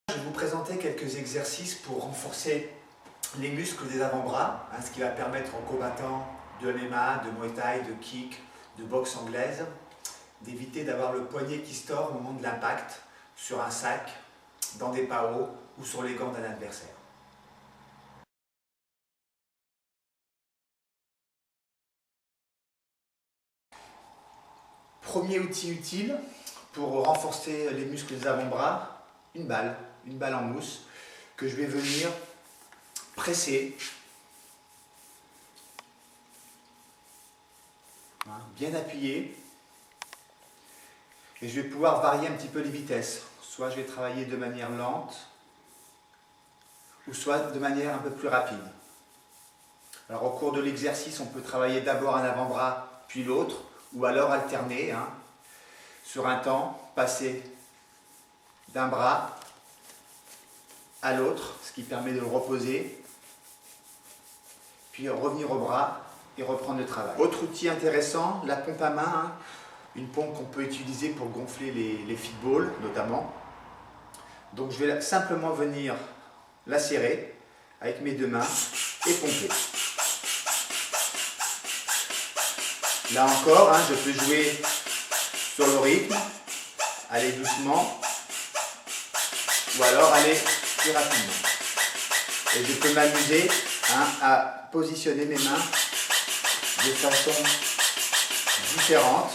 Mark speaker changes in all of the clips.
Speaker 1: Je vais vous présenter quelques exercices pour renforcer les muscles des avant-bras, ce qui va permettre aux combattants de MMA, de Muay Thai, de kick, de boxe anglaise, d'éviter d'avoir le poignet qui se tord au moment de l'impact sur un sac, dans des paos ou sur les gants d'un adversaire. Premier outil utile pour renforcer les muscles des avant-bras, une balle en mousse que je vais venir presser, bien appuyé, et je vais pouvoir varier un petit peu les vitesses. Soit je vais travailler de manière lente, ou soit de manière un peu plus rapide. Alors au cours de l'exercice, on peut travailler d'abord un avant-bras, puis l'autre, ou alors alterner, sur un temps, passer d'un bras à l'autre, ce qui permet de le reposer, puis revenir au bras et reprendre le travail. Autre outil intéressant, la pompe à main, une pompe qu'on peut utiliser pour gonfler les footballs notamment. Donc je vais simplement venir la serrer avec mes deux mains et pomper. Là encore, je peux jouer sur le rythme, aller doucement, ou alors aller plus rapidement. Et je peux m'amuser à positionner mes mains de façon différente.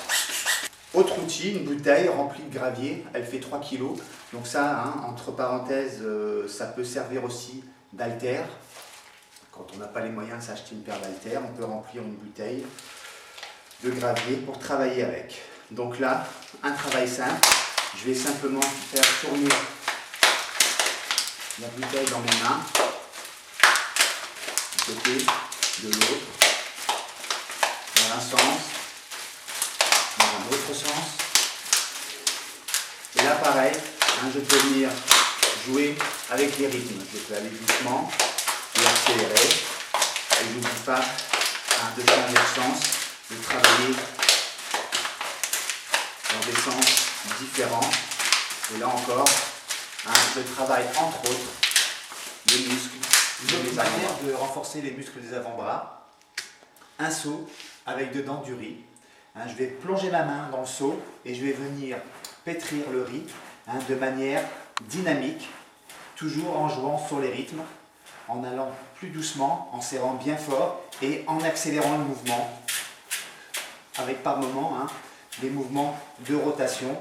Speaker 1: Autre outil, une bouteille remplie de gravier, elle fait 3 kg. Donc ça, entre parenthèses, ça peut servir aussi d'haltère. Quand on n'a pas les moyens de s'acheter une paire d'haltères, on peut remplir une bouteille de gravier pour travailler avec. Donc là, un travail simple, je vais simplement faire tourner la bouteille dans mes mains, d'un côté, de l'autre, dans un sens, dans un autre sens. Et là pareil, je peux venir jouer avec les rythmes. Je peux aller doucement et accélérer. Et je n'oublie pas de changer de sens, de travailler dans des sens différents. Et là encore, je travaille entre autres les muscles. Une autre manière de renforcer les muscles des avant-bras, un seau avec dedans du riz. Je vais plonger ma main dans le seau et je vais venir pétrir le riz de manière dynamique, toujours en jouant sur les rythmes, en allant plus doucement, en serrant bien fort et en accélérant le mouvement, avec par moments des mouvements de rotation.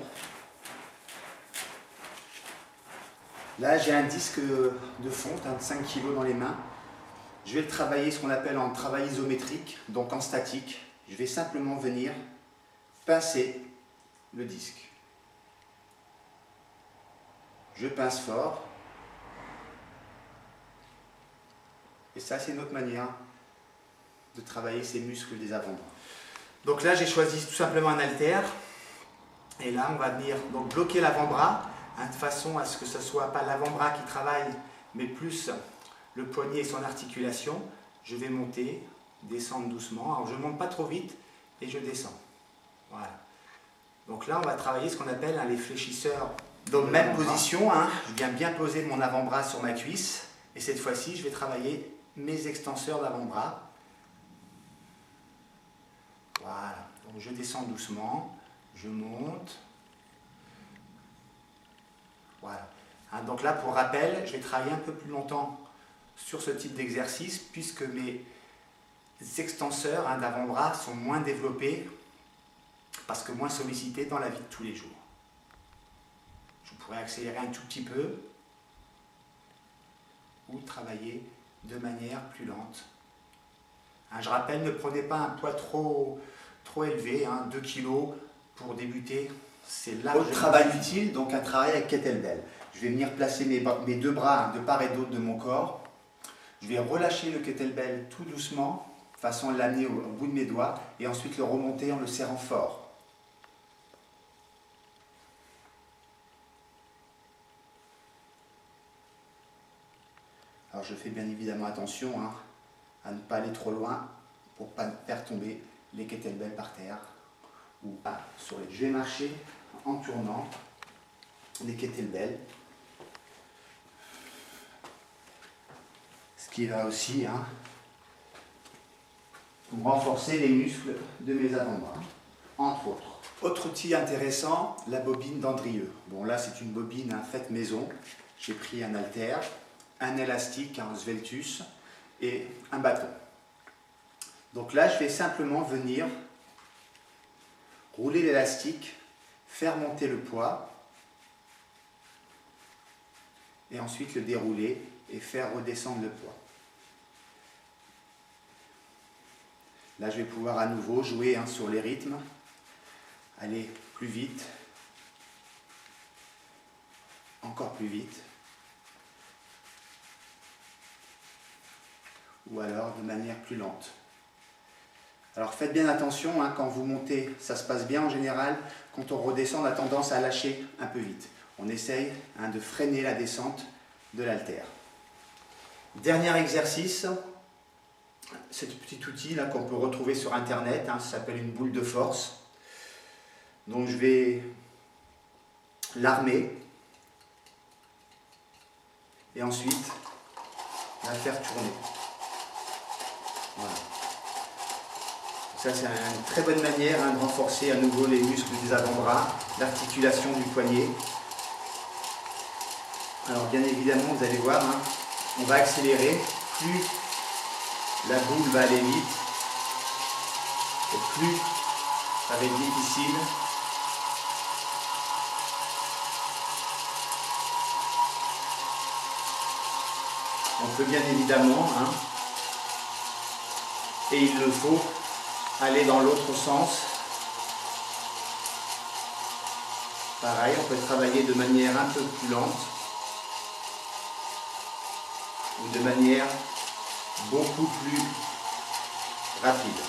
Speaker 1: Là, j'ai un disque de fonte de 5 kg dans les mains. Je vais le travailler, ce qu'on appelle en travail isométrique, donc en statique. Je vais simplement venir pincer le disque. Je pince fort. Et ça, c'est une autre manière de travailler ces muscles des avant-bras. Donc là, j'ai choisi tout simplement un haltère. Et là, on va venir donc bloquer l'avant-bras, de façon à ce que ce ne soit pas l'avant-bras qui travaille, mais plus le poignet et son articulation. Je vais monter, descendre doucement. Alors je ne monte pas trop vite et je descends. Voilà. Donc là, on va travailler ce qu'on appelle les fléchisseurs. Donc même position, je viens bien poser mon avant-bras sur ma cuisse. Et cette fois-ci, je vais travailler mes extenseurs d'avant-bras. Voilà. Donc je descends doucement, je monte. Voilà. Donc là, pour rappel, je vais travailler un peu plus longtemps sur ce type d'exercice puisque mes extenseurs d'avant-bras sont moins développés parce que moins sollicités dans la vie de tous les jours. Je pourrais accélérer un tout petit peu ou travailler de manière plus lente. Je rappelle, ne prenez pas un poids trop élevé, 2 kg pour débuter. C'est large. Autre travail utile, donc un travail avec kettlebell. Je vais venir placer mes deux bras de part et d'autre de mon corps. Je vais relâcher le kettlebell tout doucement, façon à l'amener au bout de mes doigts, et ensuite le remonter en le serrant fort. Alors je fais bien évidemment attention à ne pas aller trop loin pour ne pas faire tomber les kettlebells par terre. Je vais marcher en tournant les kettlebells qui va aussi renforcer les muscles de mes avant-bras, entre autres. Autre outil intéressant, la bobine d'Andrieux. Bon, là c'est une bobine faite maison. J'ai pris un haltère, un élastique, un Sveltus et un bâton. Donc là, je vais simplement venir rouler l'élastique, faire monter le poids et ensuite le dérouler et faire redescendre le poids. Là, je vais pouvoir à nouveau jouer sur les rythmes, aller plus vite, encore plus vite, ou alors de manière plus lente. Alors faites bien attention, quand vous montez, ça se passe bien en général. Quand on redescend, on a tendance à lâcher un peu vite. On essaye de freiner la descente de l'haltère. Dernier exercice, ce petit outil là qu'on peut retrouver sur internet, ça s'appelle une boule de force. Donc je vais l'armer et ensuite la faire tourner. Voilà. Ça, c'est une très bonne manière de renforcer à nouveau les muscles des avant-bras, l'articulation du poignet. Alors bien évidemment, vous allez voir, on va accélérer. Plus la boule va aller vite, et plus ça va être difficile. On peut bien évidemment, et il le faut, aller dans l'autre sens. Pareil, on peut travailler de manière un peu plus lente ou de manière beaucoup plus rapide.